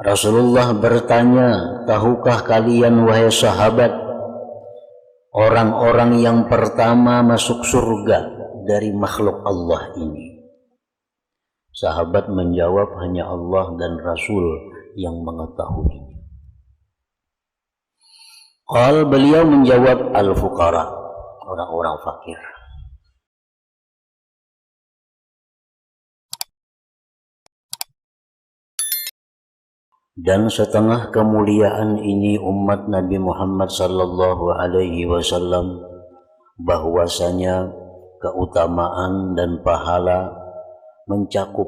Rasulullah bertanya, tahukah kalian wahai sahabat, orang-orang yang pertama masuk surga dari makhluk Allah ini? Sahabat menjawab, hanya Allah dan Rasul yang mengetahui. Beliau menjawab, al-fuqara, orang-orang fakir. Dan setengah kemuliaan ini umat Nabi Muhammad sallallahu alaihi wasallam, bahwasanya keutamaan dan pahala mencakup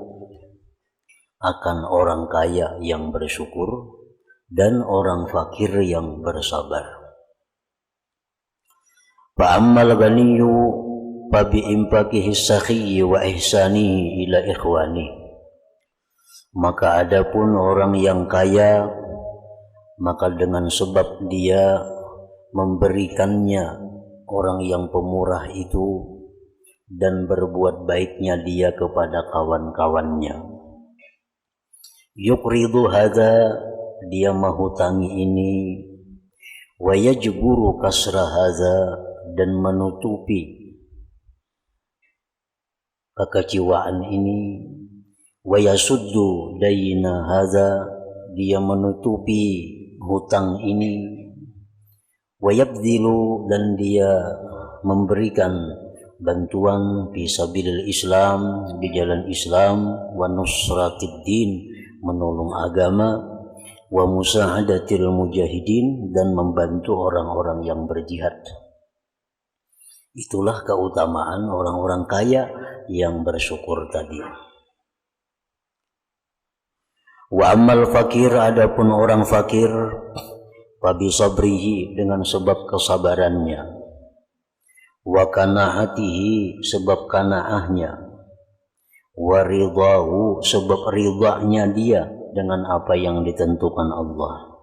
akan orang kaya yang bersyukur dan orang fakir yang bersabar. Fa ammal ghaniyyu fa bi infaqihi sakhiyyi wa ihsanihi ila ikhwanihi. Maka adapun orang yang kaya, maka dengan sebab dia memberikannya orang yang pemurah itu dan berbuat baiknya dia kepada kawan-kawannya. Yuqridu hadza, dia menghutangi ini, wa yajburu kasra hadza, dan menutupi kekecewaan ini, wa yasuddu dayna hadza, dia menutupi hutang ini, wa yabdhilu, dan dia memberikan bantuan fi sabilil Islam, di jalan Islam, wa nusratid din, menolong agama, wa musa'adatil mujahidin, dan membantu orang-orang yang berjihad. Itulah keutamaan orang-orang kaya yang bersyukur tadi. Wa ammal fakir, adapun orang fakir, fabi sabrihi, dengan sebab kesabarannya, wa qanaatihi, sebab qanaahnya, wa ridahu, sebab ridanya dia dengan apa yang ditentukan Allah,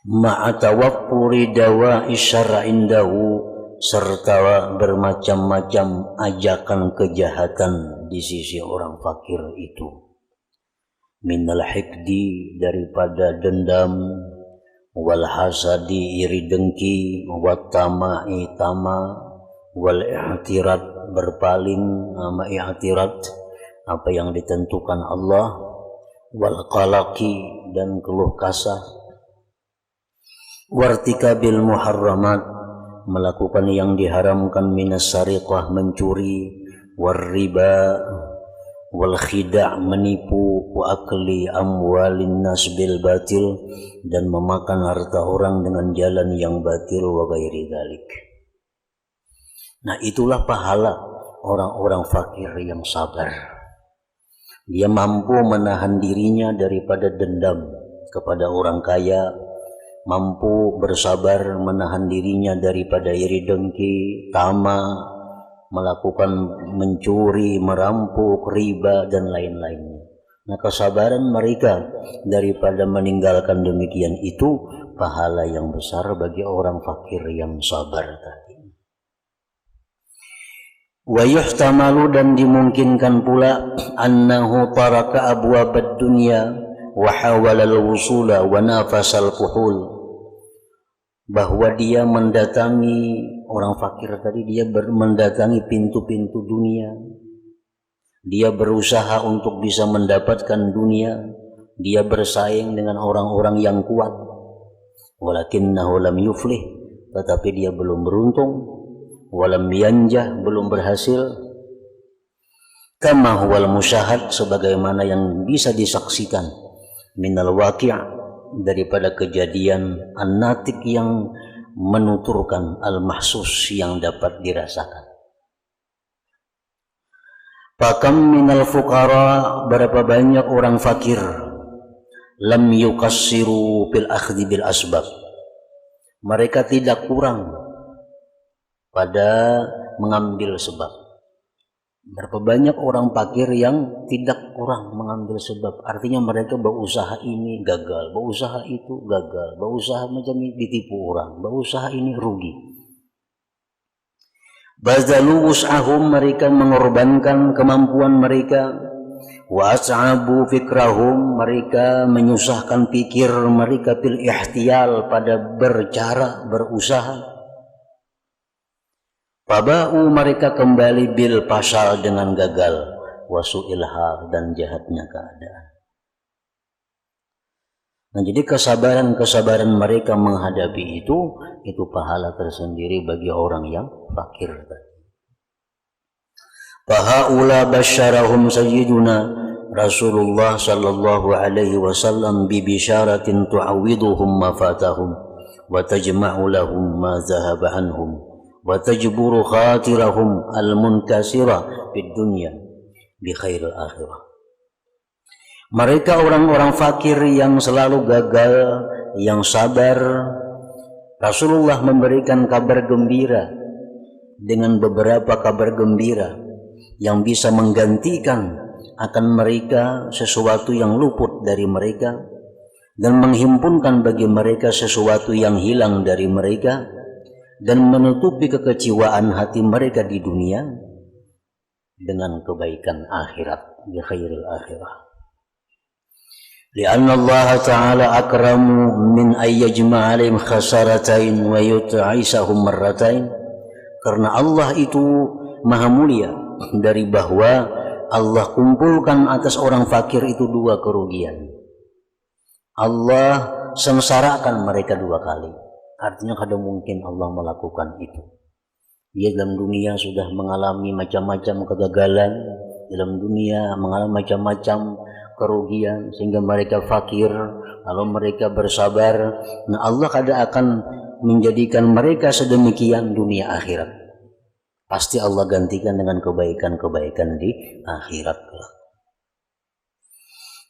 ma'a tawaqquri dawa'i syar'a indahu, serta bermacam-macam ajakan kejahatan di sisi orang fakir itu. Minal hikdi, daripada dendam, wal hasadi, iri dengki, wat tama'i, tama, wal i'tirat, berpaling sama i'tirat, apa yang ditentukan Allah, wal qalaqi, dan keluh kasah, wartikabil muharramat, melakukan yang diharamkan, minas sariqah, mencuri, war riba, wal khida', menipu, wa akli amwalin nas bil batil, dan memakan harta orang dengan jalan yang batil, wa ghairi dzalik. Nah, itulah pahala orang-orang fakir yang sabar. Dia mampu menahan dirinya daripada dendam kepada orang kaya, mampu bersabar menahan dirinya daripada iri dengki, tama, melakukan mencuri, merampok, riba, dan lain-lainnya. Nah, kesabaran mereka daripada meninggalkan demikian itu pahala yang besar bagi orang fakir yang sabar tadi. Wa yuhtamalu, dan dimungkinkan pula, annahu taraka abwabad dunya wa hawala al-wusula wa nafasal fuhul, bahwa dia mendatangi, orang fakir tadi, dia mendatangi pintu-pintu dunia, dia berusaha untuk bisa mendapatkan dunia, dia bersaing dengan orang-orang yang kuat, walakinnahu lam yuflih, tetapi dia belum beruntung, walam yanjah, belum berhasil, kama huwal musyahad, sebagaimana yang bisa disaksikan, minal waqi', daripada kejadian an-natik yang menuturkan, al-mahsus, yang dapat dirasakan. Fakam minal fuqara, berapa banyak orang fakir, lam yukassiru fil akhdhi bil asbab, mereka tidak kurang pada mengambil sebab. Berapa banyak orang fakir yang tidak kurang mengambil sebab, artinya mereka berusaha ini gagal, berusaha itu gagal, berusaha macam ini ditipu orang, berusaha ini rugi. Bazalu wus'ahum, mereka mengorbankan kemampuan mereka. Wa as'abu fikrahum, mereka menyusahkan pikir mereka fil ihtiyal, pada bercara, berusaha. Faba'u, mereka kembali bil pasal, dengan gagal. Wasu'il hal, dan jahatnya keadaan. Nah, jadi kesabaran mereka menghadapi itu pahala tersendiri bagi orang yang fakir. Fahaula basyarahum sayyiduna Rasulullah sallallahu alaihi wasallam bi bisyaratin tu'awiduhum ma fatahum wa tajma'u lahum ma zahaba anhum wa tajburu khatirahum al-munkasira fid dunya bi khairil akhirah. Mereka orang-orang fakir yang selalu gagal, yang sabar. Rasulullah memberikan kabar gembira dengan beberapa kabar gembira yang bisa menggantikan akan mereka sesuatu yang luput dari mereka dan menghimpunkan bagi mereka sesuatu yang hilang dari mereka dan menutupi kekecewaan hati mereka di dunia dengan kebaikan akhirat, bi khairil akhirah. Lianna Allah Ta'ala akramu min ayyajma' alaihim khasaratain wa yut'isahum marratain. Karena Allah itu maha mulia dari bahwa Allah kumpulkan atas orang fakir itu dua kerugian. Allah sengsarakan mereka dua kali. Artinya kadang mungkin Allah melakukan itu. Dia dalam dunia sudah mengalami macam-macam kegagalan, dalam dunia mengalami macam-macam kerugian sehingga mereka fakir, lalu mereka bersabar. Nah, Allah kadang akan menjadikan mereka sedemikian dunia akhirat. Pasti Allah gantikan dengan kebaikan-kebaikan di akhirat.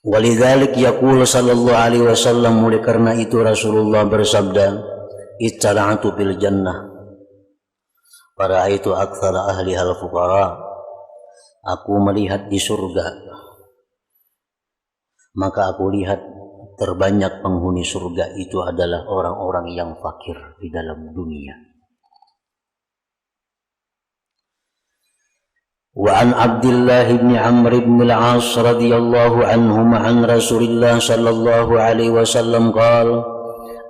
Walidzalik yaqul sallallahu alaihi wasallam, oleh karena itu Rasulullah bersabda, ittala'tu fil jannah fara'aitu aktsara ahliha al-fuqara. Aku melihat di surga, maka aku lihat terbanyak penghuni surga itu adalah orang-orang yang fakir di dalam dunia. Wa an Abdullah bin Amr bin al-As radhiyallahu anhuma an Rasulillah sallallahu alaihi wasallam qala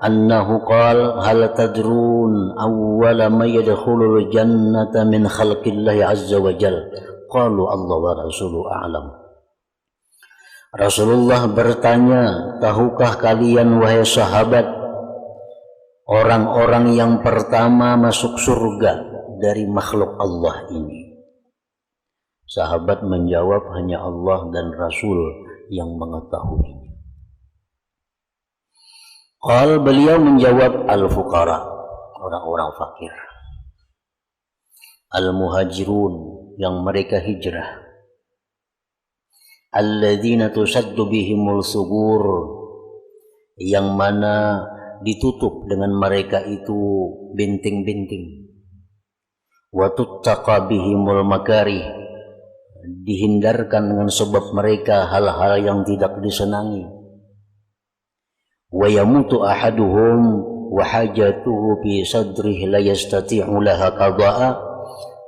annahu qala hal tadrun awwala ma yadkhulul jannata min khalqillahi azza wa jalla qalu Allah wa rasuluhu a'lam. Rasulullah bertanya, tahukah kalian wahai sahabat orang-orang yang pertama masuk surga dari makhluk Allah ini? Sahabat menjawab, hanya Allah dan Rasul yang mengetahui. Beliau menjawab, al-fuqara, orang-orang fakir. Al-muhajirun, yang mereka hijrah. Alladzina tusaddu bihimul sugur, yang mana ditutup dengan mereka itu binting-binting. Wa tuttaqa bihimul makarih, dihindarkan dengan sebab mereka hal-hal yang tidak disenangi. Wa yamutu ahaduhum wa hajatuhu fi sadrihi la yastati'u laha qada'a,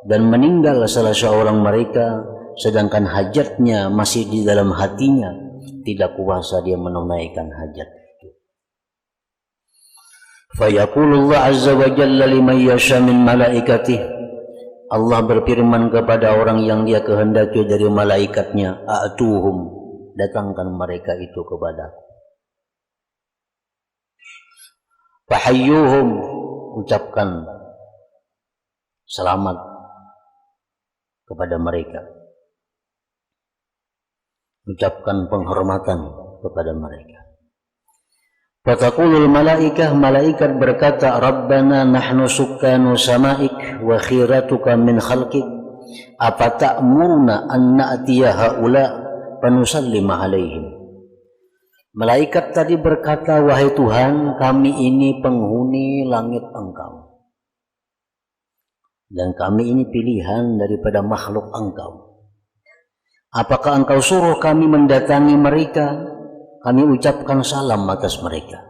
dan meninggal salah seorang mereka sedangkan hajatnya masih di dalam hatinya, tidak kuasa dia menunaikan hajat itu. Fayaqulullah azza wa jalla liman yasha min malaikatih, Allah berfirman kepada orang yang dia kehendaki dari malaikatnya, a'tuhum, datangkan mereka itu kepadaku. Fahayyuhum, ucapkan selamat kepada mereka, ucapkan penghormatan kepada mereka. Fataqulul malaikah, malaikat berkata, Rabbana nahnu sukkanu samaik wa khiratuka min khalqik, apa ta'muruna an na'tiya haula fanusallim alaihim. Malaikat tadi berkata, wahai Tuhan, kami ini penghuni langit Engkau, dan kami ini pilihan daripada makhluk Engkau. Apakah Engkau suruh kami mendatangi mereka, kami ucapkan salam atas mereka?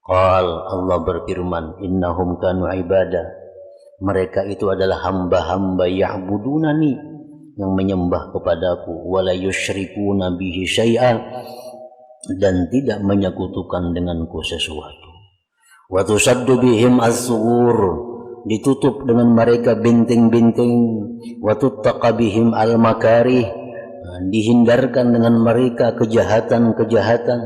Allah berfirman, innahum kanu ibadah mereka itu adalah hamba-hamba ya'budunani, yang menyembah kepadaku, wala yusyrikuna bihi syai'a, dan tidak menyekutukan denganku sesuatu. Wa tusaddu bihim as-sughur, ditutup dengan mereka benteng-benteng. Wa tuttaqa bihim al-makarih, dihindarkan dengan mereka kejahatan-kejahatan.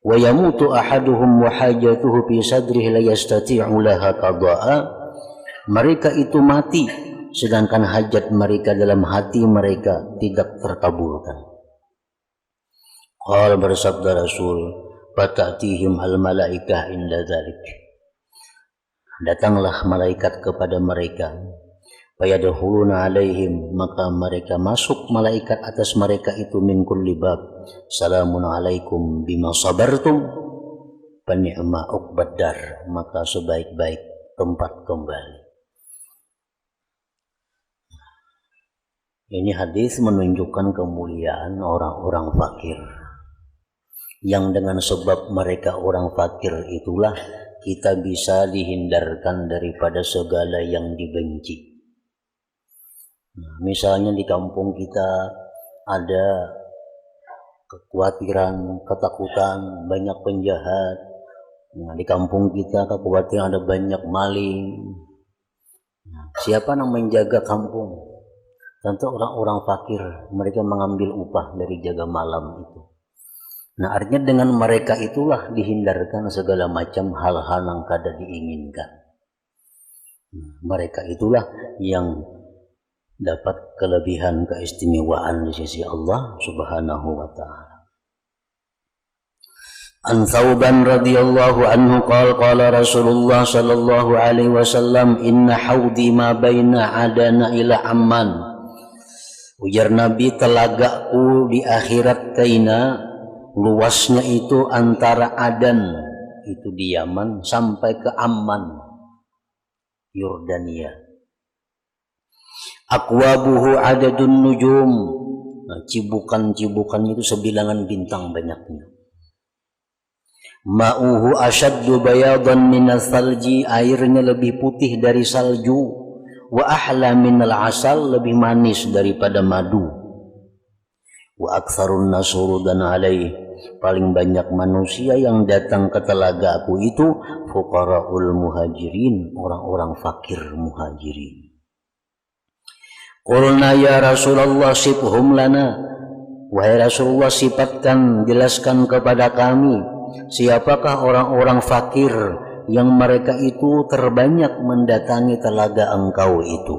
Wa yamutu ahaduhum wa hajatuhu fi sadrihi la yastati'u laha qada'a, mereka itu mati sedangkan hajat mereka dalam hati mereka tidak terkabulkan. Qala, bersabda Rasul, fata'tihim al-malaikah inda dzalik, datanglah malaikat kepada mereka, fayadkhuluna alaihim, maka mereka masuk malaikat atas mereka itu, min kulli bab, salamun alaikum bima sabartum fa ni'ma uqbad dar, maka sebaik-baik tempat kembali. Ini hadis menunjukkan kemuliaan orang-orang fakir, yang dengan sebab mereka orang fakir itulah kita bisa dihindarkan daripada segala yang dibenci. Misalnya di kampung kita ada kekhawatiran, ketakutan, banyak penjahat. Di kampung kita kekhawatiran ada banyak maling. Siapa yang menjaga kampung? Tentu orang-orang fakir, mereka mengambil upah dari jaga malam itu. Nah, artinya dengan mereka itulah dihindarkan segala macam hal-hal yang kada diinginkan. Mereka itulah yang dapat kelebihan keistimewaan di sisi Allah Subhanahu wa ta'ala. An Thawban radhiyallahu anhu qala Rasulullah sallallahu alaihi wasallam, inna haudi ma baina adana ila amman, ujar Nabi, telagaku di akhirat kaina, luasnya itu antara Adan, itu di Yaman, sampai ke Amman, Yordania. Aqwabuhu adadun nujum, cibukan-cibukan itu sebilangan bintang banyaknya. Ma'uhu asyaddu bayadan minas salji, airnya lebih putih dari salju. Wa ahla minal asal, lebih manis daripada madu. Wa aktsarun nasurudan alaih, paling banyak manusia yang datang ke telaga aku itu fuqaraul muhajirin, orang-orang fakir muhajirin. Qulna ya Rasulullah sifhum lana, wahai Rasulullah sifatkan, jelaskan kepada kami, siapakah orang-orang fakir yang mereka itu terbanyak mendatangi telaga engkau itu?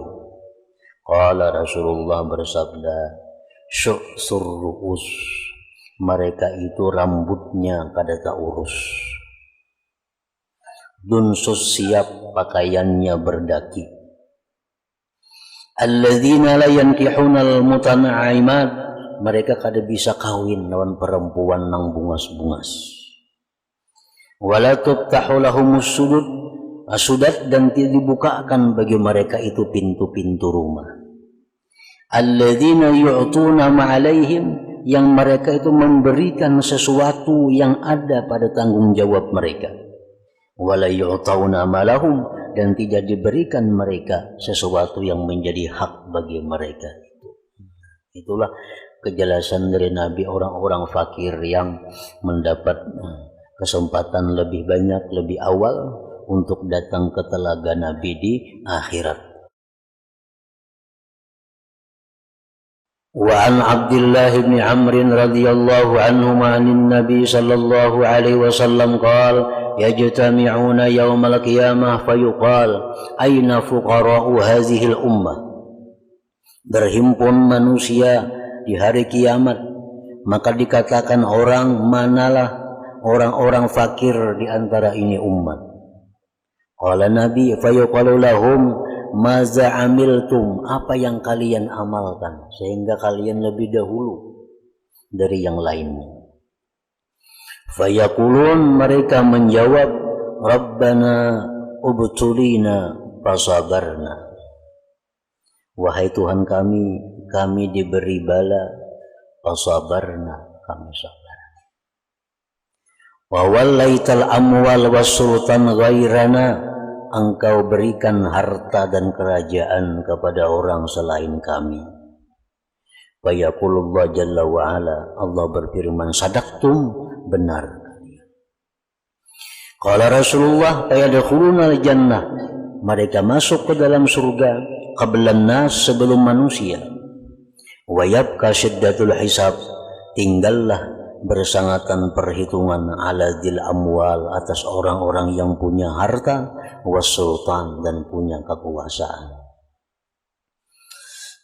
Qala, Rasulullah bersabda, syu'sur ru'us, mereka itu rambutnya kada tak urus, dunsus siap, pakaiannya berdaki. Alladzina la yankihunal mutanaimat, mereka kada bisa kawin lawan perempuan nang bungas-bungas. Wala tuftahu lahumus sudud, sudat, dan tidak dibukakan bagi mereka itu pintu-pintu rumah. Alladzina yu'tuna ma'alaihim, yang mereka itu memberikan sesuatu yang ada pada tanggung jawab mereka. Wala yu'tauna malahum, dan tidak diberikan mereka sesuatu yang menjadi hak bagi mereka. Itulah kejelasan dari Nabi, orang-orang fakir yang mendapat kesempatan lebih banyak, lebih awal untuk datang ke telaga Nabi di akhirat. Wa an Abdullah bin Amr radhiyallahu anhu anin Nabi sallallahu alaihi wasallam qala yajtami'una yaumal qiyamah fayuqal aina fuqara'u hadhihi al-ummah, berhimpun manusia di hari kiamat, maka dikatakan orang, manalah orang-orang fakir di antara ini umat. Qala Nabi, fayuqalu lahum maza amiltum, apa yang kalian amalkan sehingga kalian lebih dahulu dari yang lainnya. Fayaqulun, mereka menjawab, Rabbana ubtulina fasabarna, wahai Tuhan kami, kami diberi bala, fasabarna, kami sabar. Wa wallaital amwal was sultan ghairana, engkau berikan harta dan kerajaan kepada orang selain kami. Fayaqulullah jalla wa ala, Allah berfirman, sadaqtum, benar. Qala Rasulullah, fayadkhuluna al-jannah, mereka masuk ke dalam surga qablan nas, sebelum manusia. Wa yabqa syiddatul hisab, tinggallah bersangatan perhitungan ala dil amwal, atas orang-orang yang punya harta, wasultan, dan punya kekuasaan.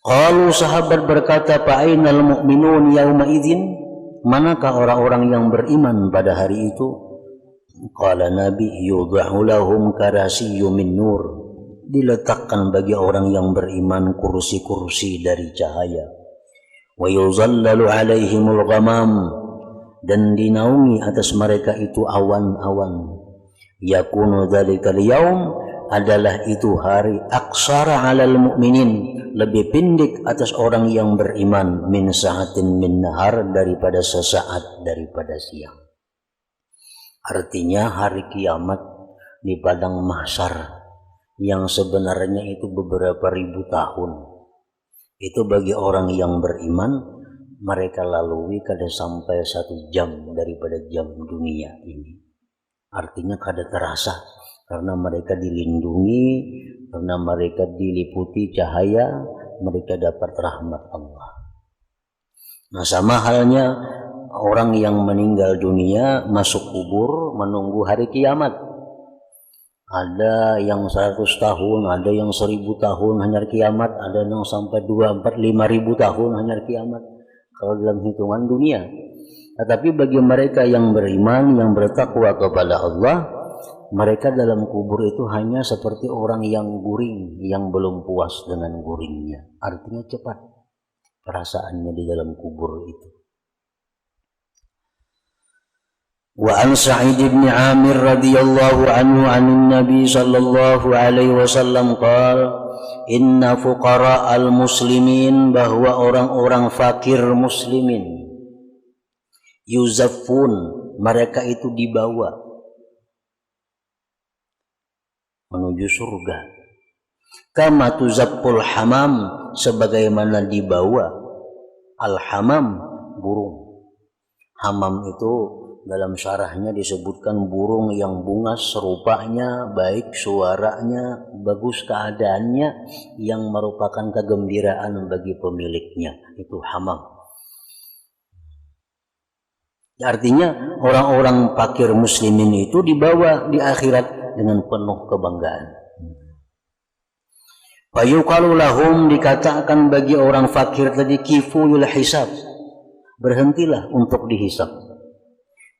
Qalu, sahabat berkata, fa'ainal mu'minun yawma idzin, manakah orang-orang yang beriman pada hari itu? Qala Nabi, yudhahu lahum karasiyyu min nur, diletakkan bagi orang yang beriman kursi-kursi dari cahaya. Wa yuzallalu alaihimul ghamam, dan dinaungi atas mereka itu awan-awan. Yakunu dzalikal yaum, adalah itu hari, aksara alal mu'minin, lebih pendek atas orang yang beriman, min sa'atin min nahar, daripada sesaat daripada siang. Artinya hari kiamat di padang mahsyar yang sebenarnya itu beberapa ribu tahun, itu bagi orang yang beriman mereka lalui kada sampai 1 jam daripada jam dunia ini. Artinya kada terasa, karena mereka dilindungi, karena mereka diliputi cahaya, mereka dapat rahmat Allah. Nah, sama halnya orang yang meninggal dunia masuk kubur menunggu hari kiamat. Ada yang 100 tahun, ada yang 1000 tahun hanya kiamat, ada yang sampai 2, 4, 5.000 tahun hanya kiamat kalau dalam hitungan dunia. Tetapi bagi mereka yang beriman, yang bertakwa kepada Allah, mereka dalam kubur itu hanya seperti orang yang guring, yang belum puas dengan guringnya. Artinya cepat perasaannya di dalam kubur itu. Wa an Sa'id bin Amir radhiyallahu anhu 'anil Nabi sallallahu alaihi wasallam qala, inna fuqara al-muslimin, bahwa orang-orang fakir muslimin, yuzaffun, mereka itu dibawa menuju surga. Kama tuzafful hamam, sebagaimana dibawa al-hamam, burung. Hamam itu dalam syarahnya disebutkan burung yang bungas serupanya, baik suaranya, bagus keadaannya, yang merupakan kegembiraan bagi pemiliknya. Itu hamam. Artinya orang-orang fakir muslimin itu dibawa di akhirat dengan penuh kebanggaan. Fayuqalu lahum, dikatakan bagi orang fakir tadi, kifuyul hisab, berhentilah untuk dihisab.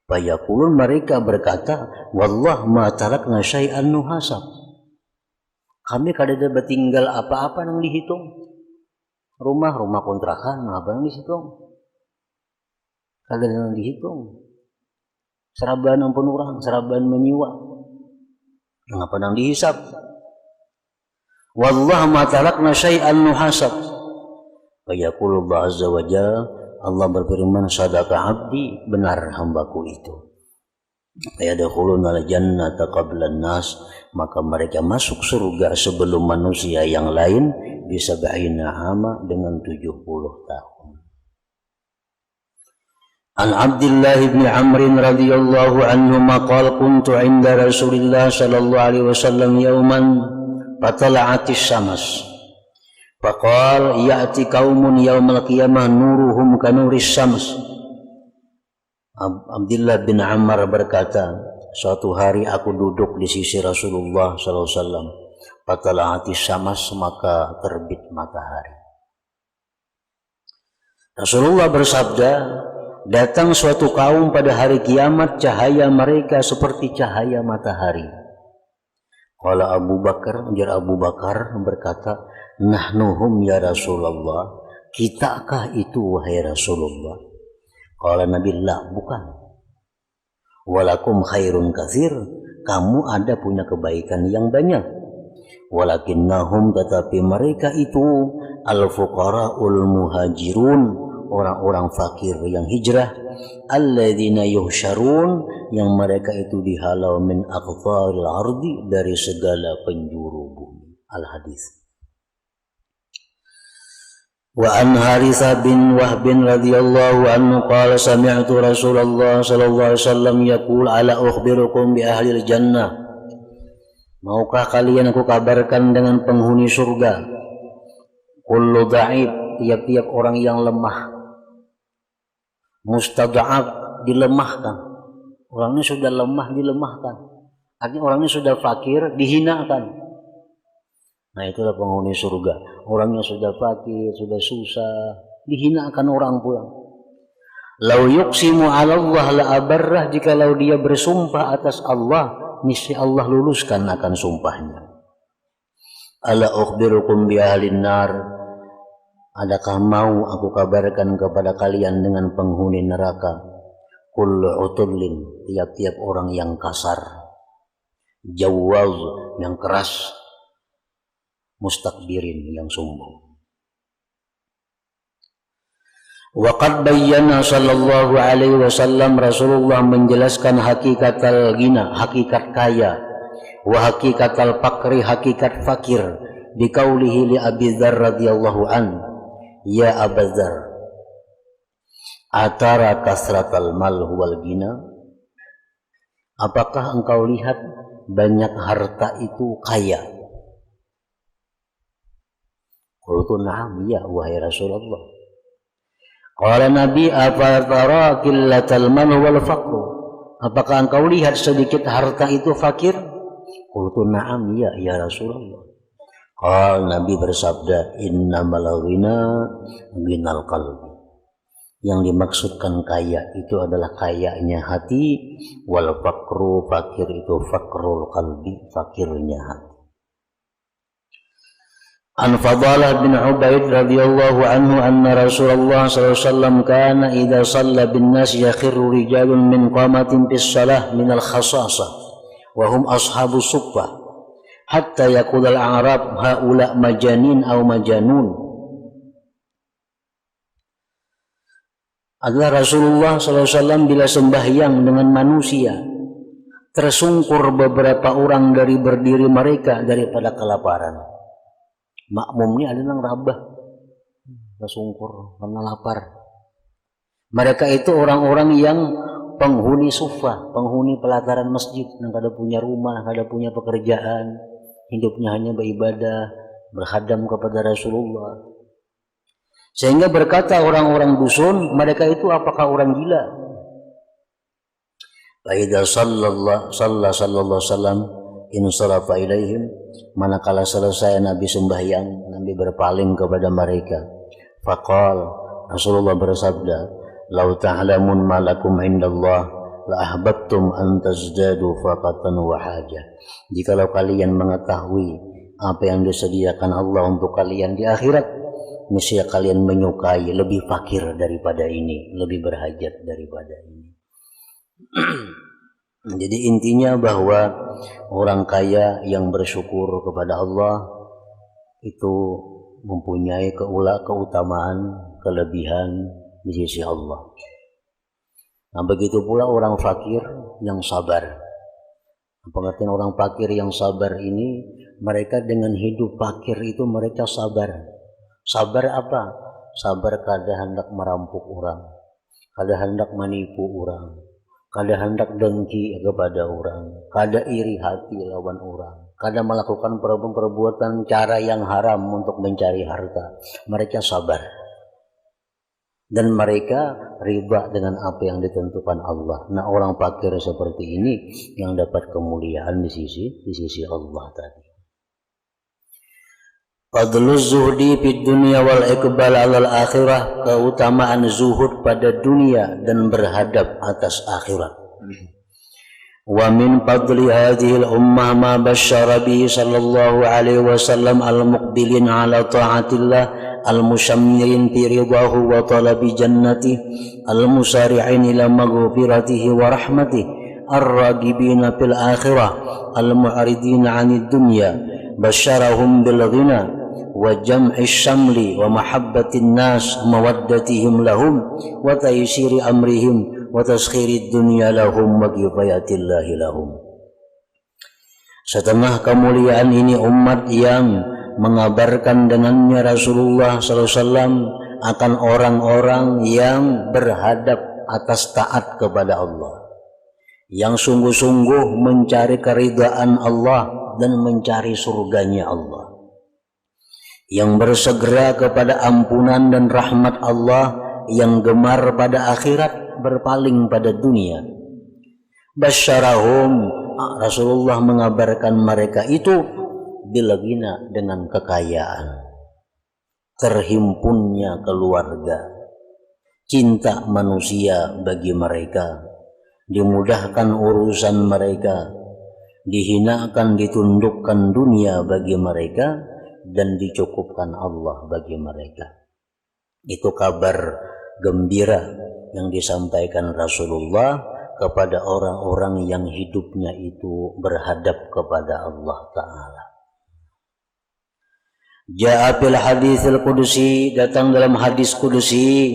Fayaqulun, mereka berkata, wallah ma tarakna syai'an nuhasab, kami kada ada tinggal apa-apa yang dihitung. Rumah kontrakan, apa yang dihitung? Kada yang dihitung. Seraban yang penurang, seraban menyiwa, apa yang dihisab? Wallah ma tarakna syai'an nuhasab. Fayaqulu Allah azza wa jalla, Allah berfirman, sadaqa abdi, benar hambaku itu. Yadkhuluna al-jannata qabla an-nas, maka mereka masuk surga sebelum manusia yang lain, bisa ba'ina ama, dengan 70 tahun. An Abdullah bin Amr radhiyallahu anhu maqal, kuntu 'inda Rasulillah sallallahu alaihi wasallam yawman fatala'atis syams. Faqal ya'ti qaumun yaumal qiyamah nuruhum kanuris syams. Abdullah bin Amr berkata, suatu hari aku duduk di sisi Rasulullah sallallahu alaihi wasallam. Fatala'atis syams, maka terbit matahari. Rasulullah bersabda, datang suatu kaum pada hari kiamat, cahaya mereka seperti cahaya matahari. Qala Abu Bakar, ujar Abu Bakar berkata, nahnuhum ya Rasulullah, kitakah itu wahai Rasulullah? Qala Nabi, la, bukan. Walakum khairun katsir, kamu ada punya kebaikan yang banyak. Walakinnahum, tetapi mereka itu al-fuqara'ul muhajirun, orang-orang fakir yang hijrah, alladzina yuhsyarun, yang mereka itu dihalau min aqtaril ardi, dari segala penjuru bumi. Al-hadis. Wa an Haritsah bin Wahb radhiyallahu anhu qala sami'tu Rasulullah sallallahu alaihi wasallam yaqul ala ukhbirukum bi ahlil jannah, maukah kalian aku kabarkan dengan penghuni surga? Kullu dha'if, tiap-tiap orang yang lemah, mustad'af, dilemahkan. Orangnya sudah lemah, dilemahkan. Artinya orangnya sudah fakir, dihinakan. Nah, itulah penghuni surga. Orangnya sudah fakir, sudah susah, dihinakan orang pulang. Lau yuqsimu 'ala Allah la abarrah, jikalau dia bersumpah atas Allah, niscaya Allah luluskan akan sumpahnya. Ala ukhbirukum bi ahlin nar, adakah mau aku kabarkan kepada kalian dengan penghuni neraka? Kullu utullin, tiap-tiap orang yang kasar, jawaz, yang keras, mustakbirin, yang sombong. Waqad bayyana sallallahu alaihi wasallam, Rasulullah menjelaskan hakikat al-ghina, hakikat kaya, wa hakikat al-faqri, hakikat fakir, biqaulihi li Abi Dzar radhiyallahu an, ya Abu Dzar, atara kasratal mal huwal ghina, apakah engkau lihat banyak harta itu kaya? Qultu na'am, ya wahai Rasulullah. Qala Nabi, afatara qillatal mal wal faqru, apakah engkau lihat sedikit harta itu fakir? Qultu na'am, ya Rasulullah. Qala Nabi bersabda, innamal ghina ghinal qalbi, yang dimaksudkan kaya itu adalah kayanya hati, wal faqru, fakir itu faqrul qalbi, fakirnya hati. An Fadalah bin Ubaid radhiyallahu anhu anna Rasulullah sallallahu alaihi wasallam kana idza shalla bin nas yakhiru rijalun min qamatin bis salah min al khasasa wa hum ashabu suffah hatta yaqul al a'rab haula majanin aw majanun. Adalah Rasulullah sallallahu alaihi wasallam bila sembahyang dengan manusia, tersungkur beberapa orang dari berdiri mereka daripada kelaparan. Makmumnya ada yang rabah, tersungkur karena lapar. Mereka itu orang-orang yang penghuni sufa, penghuni pelataran masjid, yang kada punya rumah, kada punya pekerjaan, hidupnya hanya beribadah, berkhadam kepada Rasulullah. Sehingga berkata orang-orang dusun, mereka itu apakah orang gila? Faidza sallallahu alaihi wasallam insarafa ilaihim, manakala selesai Nabi sembahyang, Nabi berpaling kepada mereka. Faqal, Rasulullah bersabda, lau ta'lamun ma lakum indallah la ahbabtum an tazdadu faqatan wa hajah. Jikalau kalian mengetahui apa yang disediakan Allah untuk kalian di akhirat, niscaya kalian menyukai lebih fakir daripada ini, lebih berhajat daripada ini. Jadi intinya bahwa orang kaya yang bersyukur kepada Allah itu mempunyai keutamaan, kelebihan di sisi Allah. Nah, begitu pula orang fakir yang sabar. Pengertian orang fakir yang sabar ini, mereka dengan hidup fakir itu mereka sabar. Sabar apa? Sabar kada hendak merampok orang, kada hendak menipu orang, kada hendak dengki kepada orang, kada iri hati lawan orang, kada melakukan perbuatan cara yang haram untuk mencari harta. Mereka sabar dan mereka riba dengan apa yang ditentukan Allah. Nah, orang fakir seperti ini yang dapat kemuliaan di sisi Allah tadi. Fadluz zuhdi fid dunya wal iqbal 'alal akhirah, keutamaan zuhud pada dunia dan berhadap atas akhirat. Wa min fadli hadhihi al-ummah ma basyara bihi sallallahu alaihi wasallam al-muqbilin 'ala ta'atillah al-musammirin fi ridahu wa talabi jannati al-musari'in ila maghfiratihi wa rahmatihi ar-ragibina fil akhirah al-mu'ridin 'anid dunya basyarahum bil ghina wa jam'is syamli wa mahabbatin nas mawaddatihim lahum wa taysiri amrihim wa taskhiri dunya lahum wa kifayatillahi lahum. Setengah kemuliaan ini umat yang mengabarkan dengannya Rasulullah SAW akan orang-orang yang berhadap atas taat kepada Allah, yang sungguh-sungguh mencari keridhaan Allah dan mencari surganya Allah, yang bersegera kepada ampunan dan rahmat Allah, yang gemar pada akhirat, berpaling pada dunia. Basyarahum, Rasulullah mengabarkan mereka itu bilagina, dengan kekayaan, terhimpunnya keluarga, cinta manusia bagi mereka, dimudahkan urusan mereka, dihinakan ditundukkan dunia bagi mereka, dan dicukupkan Allah bagi mereka. Itu kabar gembira yang disampaikan Rasulullah kepada orang-orang yang hidupnya itu berhadap kepada Allah Ta'ala. Ja'a fil haditsil qudsi, datang dalam hadis qudsi,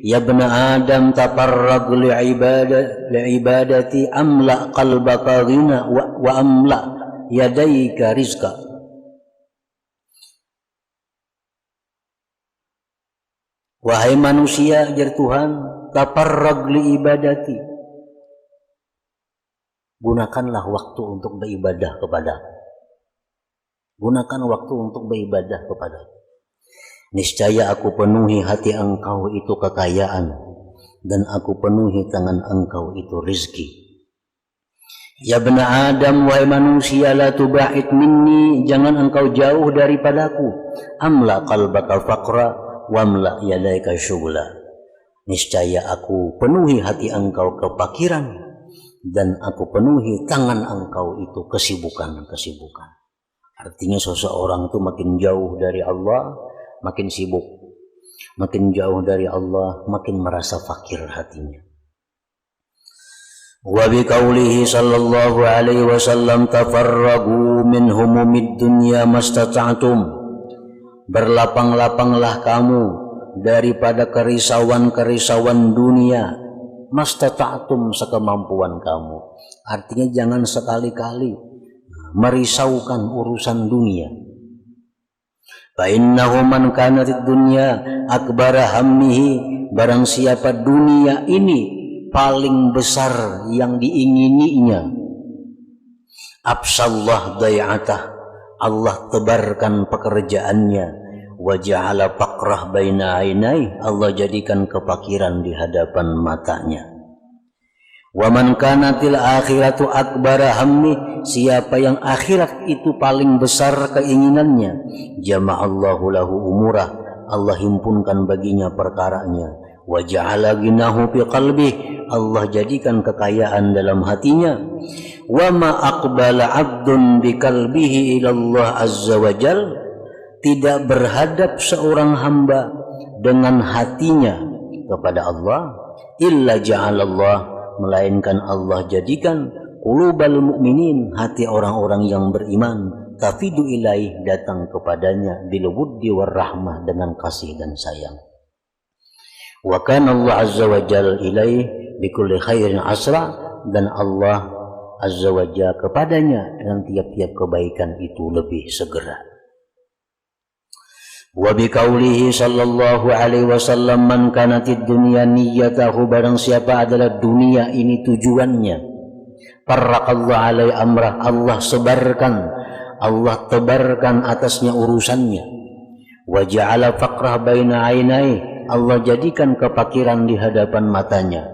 ya bna Adam tafarrag li'ibadati amla qalbaka ghina wa amla yadayka rizqa. Wahai manusia, ajar Tuhan, tafarrag li'ibadati, gunakanlah waktu untuk beribadah kepada. Gunakan waktu untuk beribadah kepada. Niscaya aku penuhi hati engkau itu kekayaan, dan aku penuhi tangan engkau itu rizki. Ya bna Adam, wahai manusia, la tuba'id minni, jangan engkau jauh daripadaku. Amla qalbaka faqra wamla yadaika syughla. Niscaya aku penuhi hati engkau kepakiran, dan aku penuhi tangan engkau itu kesibukan-kesibukan. Artinya seseorang itu makin jauh dari Allah, makin sibuk. Makin jauh dari Allah, makin merasa fakir hatinya. Wa biqaulihi sallallahu alaihi wasallam tafarragu min humumid dunya mastata'tum. Berlapang-lapanglah kamu daripada kerisauan-kerisauan dunia, mastata'tum, sekemampuan kamu. Artinya jangan sekali-kali merisaukan urusan dunia. Fa innahu man kanatid dunya akbara hammihi, barang siapa dunia ini paling besar yang diingininya, absallah day'atah, Allah tebarkan pekerjaannya, wa ja'ala faqrah baina ainai, Allah jadikan kepakiran di hadapan matanya. Wa man kanatil akhiratu akbara hammi, siapa yang akhirat itu paling besar keinginannya, jama'allahu lahu umurah, Allah himpunkan baginya perkaranya. Wa ja'ala ghinahu fi qalbi, Allah jadikan kekayaan dalam hatinya. Wa ma aqbala 'abdun bi qalbihi ila Allah azza wa jal, tidak berhadap seorang hamba dengan hatinya kepada Allah, illa ja'alallah, melainkan Allah jadikan qulubal mu'minin, hati orang-orang yang beriman, tafidu ilaih, datang kepadanya, bil wuddi war rahmah, dengan kasih dan sayang. Wa kana Allah azza wa jalla ilaih bikulli khairin asra, dan Allah azza wa jalla kepadanya dengan tiap-tiap kebaikan itu lebih segera. Wa biqaulihi sallallahu alaihi wasallam, man kanatid dunya niyyatahu, barang siapa adalah dunia ini tujuannya, farraqallahu alai amrah, Allah sebarkan, Allah tebarkan atasnya urusannya. Wa ja'ala faqrah baina ainai, Allah jadikan kepakiran di hadapan matanya.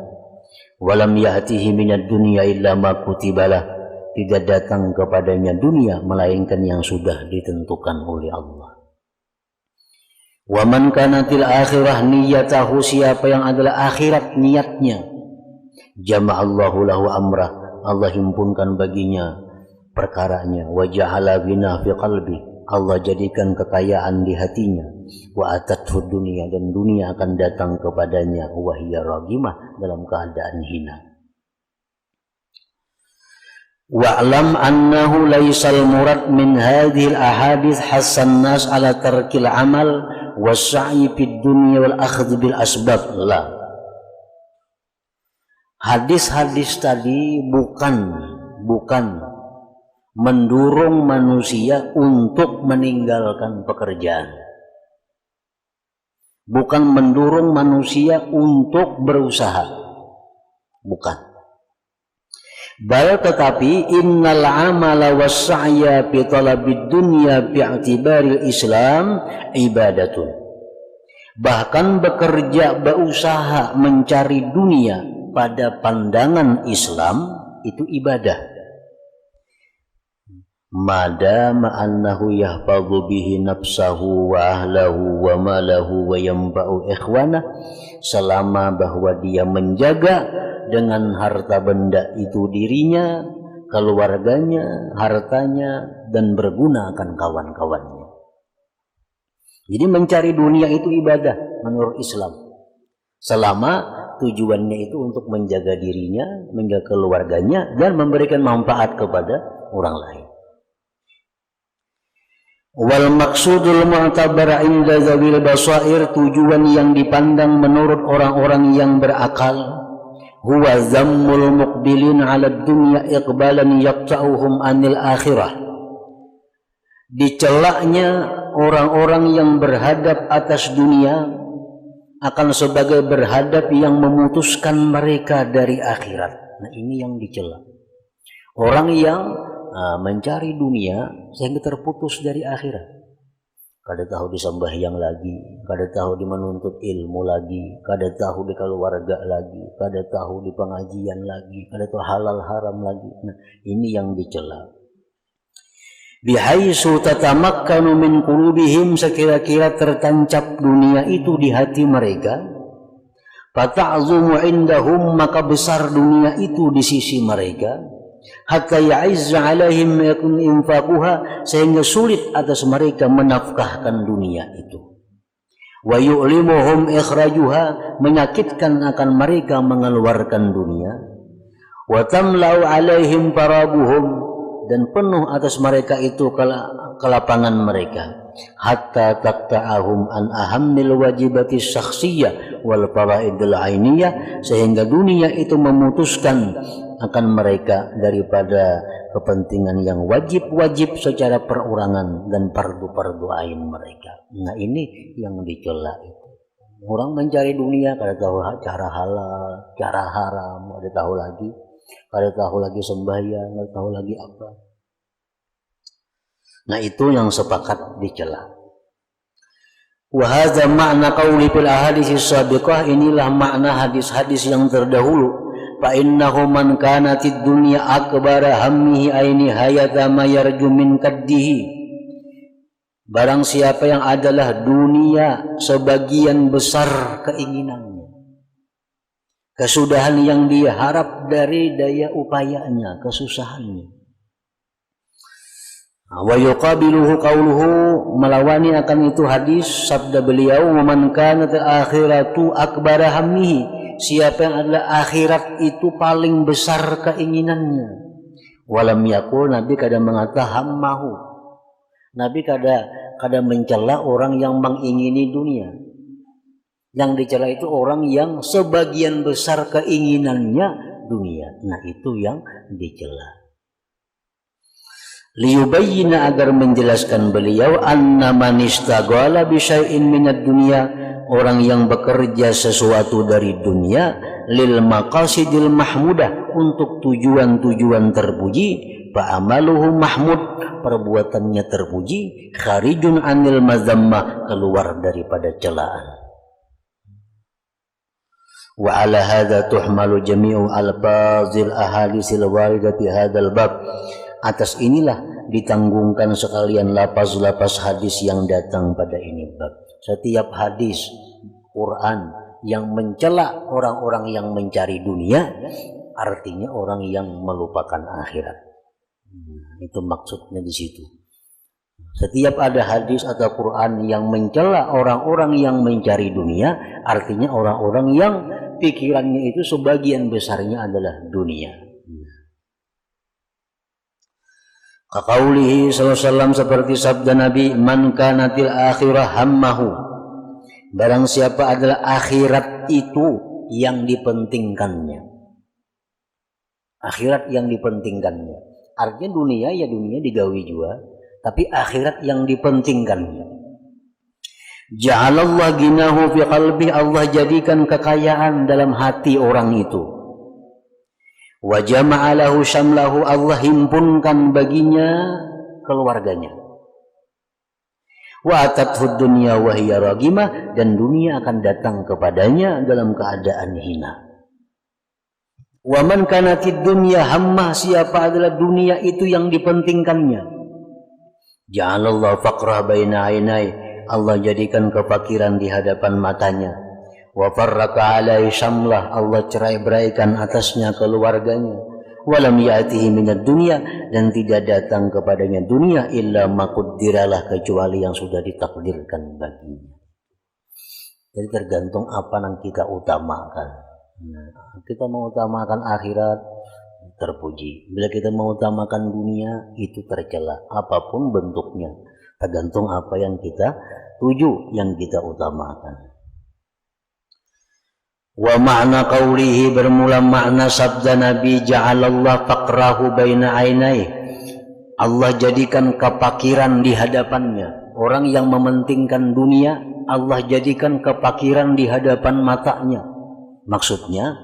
Walam ya'tihi minad dunya illa ma kutibalah, tidak datang kepadanya dunia melainkan yang sudah ditentukan oleh Allah. Wa man kanatil akhirah niyyatahu, siapa yang adalah akhirat niatnya, jama'allahu lahu amrah, Allah himpunkan baginya perkaranya. Wa ja'ala ghina fi qalbi, Allah jadikan kekayaan di hatinya. Wa atathu dunya, dan dunia akan datang kepadanya, wa hiya ragimah, dalam keadaan hina. wa'lam annahu laisal murad min hadhil ahadits hasan nas ala tarkil amal wassa'i fid dunya wal akhdh bil asbab. La, hadis-hadis tadi bukan mendorong manusia untuk meninggalkan pekerjaan, bukan mendorong manusia untuk berusaha, bukan. Bal tetapi innal amala was-sa'ya fi talabid dunya bi i'tibaril Islam ibadatun. Bahkan bekerja, berusaha mencari dunia pada pandangan Islam itu ibadah. Madama annahu yahfadhu bihi nafsahu wa ahlahu wa malahu wa yanba'u ikhwanah, selama bahwa dia menjaga dengan harta benda itu dirinya, keluarganya, hartanya, dan berguna akan kawan-kawannya. Jadi mencari dunia itu ibadah menurut Islam, selama tujuannya itu untuk menjaga dirinya, menjaga keluarganya, dan memberikan manfaat kepada orang lain. Wal maksudul mu'tabar inda zawil basair, tujuan yang dipandang menurut orang-orang yang berakal, huwa zammul muqbilin 'ala dunya iqbalan yaqta'uhum 'anil akhirah. Dicelaknya orang-orang yang berhadap atas dunia akan sebagai berhadap yang memutuskan mereka dari akhirat. Nah, ini yang dicela. Orang yang mencari dunia sehingga terputus dari akhirat. Kada tahu di sembahyang lagi, kada tahu di menuntut ilmu lagi, kada tahu di keluarga lagi, kada tahu di pengajian lagi, kada tahu halal haram lagi. Nah, ini yang dicela. Bihaisu tatamakkanu min qulubihim, sekira-kira tertancap dunia itu di hati mereka. Fata'zumu indahum, maka besar dunia itu di sisi mereka. Hatta ya'izza 'alaihim yakun infaquha, sehingga sulit atas mereka menafkahkan dunia itu. Wa yu'limuhum ikhrajuha, menyakitkan akan mereka mengeluarkan dunia. Wa tamla'u 'alaihim farabuhum, dan penuh atas mereka itu kelapangan mereka. Hatta taqta'ahum an ahammil wajibati syakhsiyah wal faraidil ainiyah, sehingga dunia itu memutuskan akan mereka daripada kepentingan yang wajib-wajib secara perorangan dan fardu-fardu ain mereka. Nah, ini yang dicela itu. Orang mencari dunia kada tahu cara halal, cara haram, kada tahu lagi, kada tahu lagi sembahyang, kada tahu lagi apa. Nah, itu yang sepakat dicela. Wa hadza ma'na qauli fil ahadits sabiqah, inilah makna hadis-hadis yang terdahulu. Fa innahu man kanatid dunya akbara hammihi aini hayata ma yarju min kaddihi. Barang siapa yang adalah dunia sebagian besar keinginannya, kesudahan yang dia harap dari daya upayanya, kesusahannya. Wa yuqabiluhu qauluhu, melawani akan itu hadis sabda beliau, man kanat akhiratu akbara hammihi, siapa yang adalah akhirat itu paling besar keinginannya. Walam yakul, Nabi kada mengatakan hammahu. Nabi kada mencela orang yang mengingini dunia. Yang dicela itu orang yang sebagian besar keinginannya dunia. Nah, itu yang dicela. Liyubayyina, agar menjelaskan beliau, anna man istaghala bi syai'in minad dunya, orang yang bekerja sesuatu dari dunia, lil maqasidil mahmudah, untuk tujuan-tujuan terpuji, fa amaluhu mahmud, perbuatannya terpuji, kharijun anil mazammah, keluar daripada celaan. Wa ala hadza tuhmalu jami'u alfazil ahadisil waridati hadzal bab, atas inilah ditanggungkan sekalian lapas-lapas hadis yang datang pada ini bab. Setiap hadis Quran yang mencela orang-orang yang mencari dunia, artinya orang yang melupakan akhirat. Itu maksudnya di situ. Setiap ada hadis atau Quran yang mencela orang-orang yang mencari dunia, artinya orang-orang yang pikirannya itu sebagian besarnya adalah dunia. Kaqaulihi sallallahu alaihi wasallam, seperti sabda Nabi, man kanatil akhirah hammahu, barang siapa adalah akhirat itu yang dipentingkannya. Akhirat yang dipentingkannya. Artinya dunia ya dunia digawi juga, tapi akhirat yang dipentingkannya. Ja'alallah ginahu fi qalbi, Allah jadikan kekayaan dalam hati orang itu. Wa jama'alahu syamlahu, Allah himpunkan baginya keluarganya. Wa atathu dunya wa hiya ragimah, dan dunia akan datang kepadanya dalam keadaan hina. Wa man kanatid dunya hammah, siapa adalah dunia itu yang dipentingkannya. Ja'alallahu faqra baina ainai, Allah jadikan kefakiran di hadapan matanya. Wa farraka alai syamlah, Allah cerai-beraikan atasnya keluarganya. Walam ya'tihi minad dunya, dan tidak datang kepadanya dunia illa ma qaddiralah, kecuali yang sudah ditakdirkan baginya. Jadi tergantung apa yang kita utamakan. Kita mengutamakan akhirat, terpuji. Bila kita mengutamakan dunia, itu tercela, apapun bentuknya. Tergantung apa yang kita tuju, yang kita utamakan. Wa makna qawlihi, bermula makna sabda Nabi, ja'alallah faqrahu baina ainai, Allah jadikan kepakiran di hadapannya. Orang yang mementingkan dunia, Allah jadikan kepakiran di hadapan matanya. Maksudnya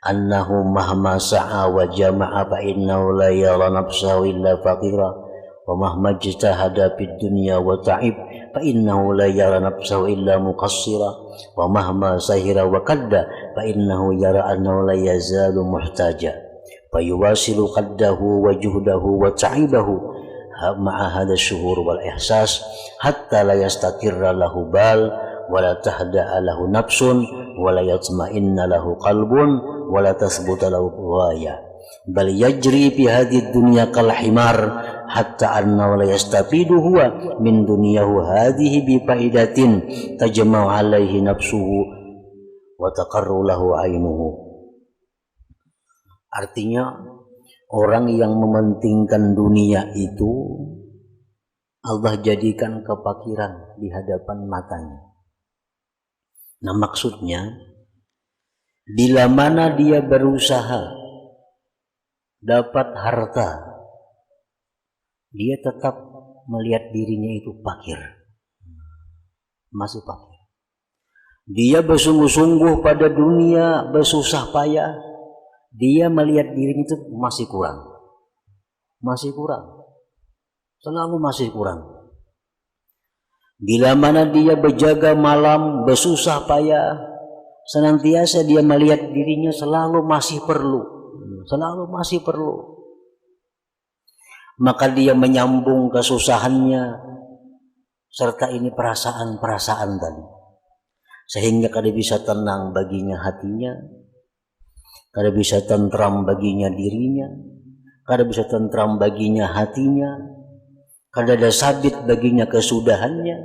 annahu mahma sa'a wa jama'a fa innahu la yara nafsahu illa faqira, wa mahma jtahada fid dunya wa ta'ib fa innahu la yara nafsahu illa muqassira, wa mahma sahira wa qadda fa innahu yara annahu la yazalu muhtaja, fa yuwasilu qaddahu wa juhdahu wa ta'ibahu ma'a hadha syuhur wal ihsas hatta la yastakirra lahu bal wa la tahda'a lahu nafsun wa la yatma'inna lahu qalbun wa la tasbuta lahu ghaya, bal yajri fi hadhihi dunya kal himar hatta annahu la yastafidu huwa min dunyahu hadhihi bi faidatin tajma'u alaihi nafsuhu wa taqarru lahu ainuhu. Artinya orang yang mementingkan dunia itu Allah jadikan kepakiran di hadapan matanya. Nah maksudnya, bila mana dia berusaha dapat harta, dia tetap melihat dirinya itu fakir, masih fakir. Dia bersungguh-sungguh pada dunia, bersusah payah, dia melihat dirinya itu masih kurang, selalu masih kurang. Bila mana dia berjaga malam, bersusah payah, senantiasa dia melihat dirinya selalu masih perlu, maka dia menyambung kesusahannya serta ini perasaan-perasaan tadi, sehingga kada bisa tenang baginya hatinya, kada bisa tentram baginya dirinya, kada bisa tentram baginya hatinya, kada ada sabit baginya kesudahannya,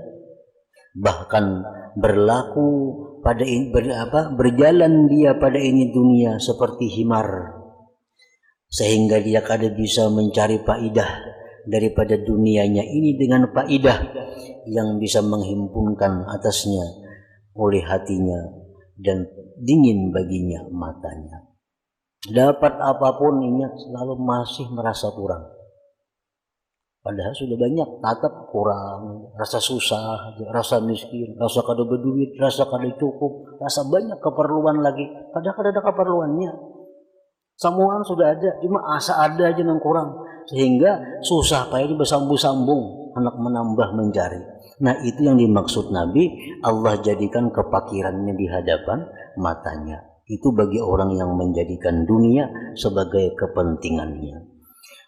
bahkan berlaku pada berjalan dia pada ini dunia seperti himar, sehingga dia kada bisa mencari faidah daripada dunianya ini dengan faidah yang bisa menghimpunkan atasnya oleh hatinya dan dingin baginya matanya. Dapat apapun ini selalu masih merasa kurang, padahal sudah banyak, tetap kurang, rasa susah, rasa miskin, rasa kada berduit, rasa kada cukup, rasa banyak keperluan lagi, padahal kada ada keperluannya. Semuaan sudah ada, cuma asa ada aja yang kurang, sehingga susah payah bersambung-sambung, hendak menambah mencari. Nah itu yang dimaksud Nabi, Allah jadikan kepakirannya di hadapan matanya. Itu bagi orang yang menjadikan dunia sebagai kepentingannya.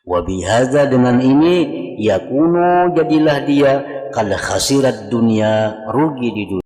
Wa bihadza, dengan ini, yakunu, jadilah dia kal khasirat dunia, rugi di dunia.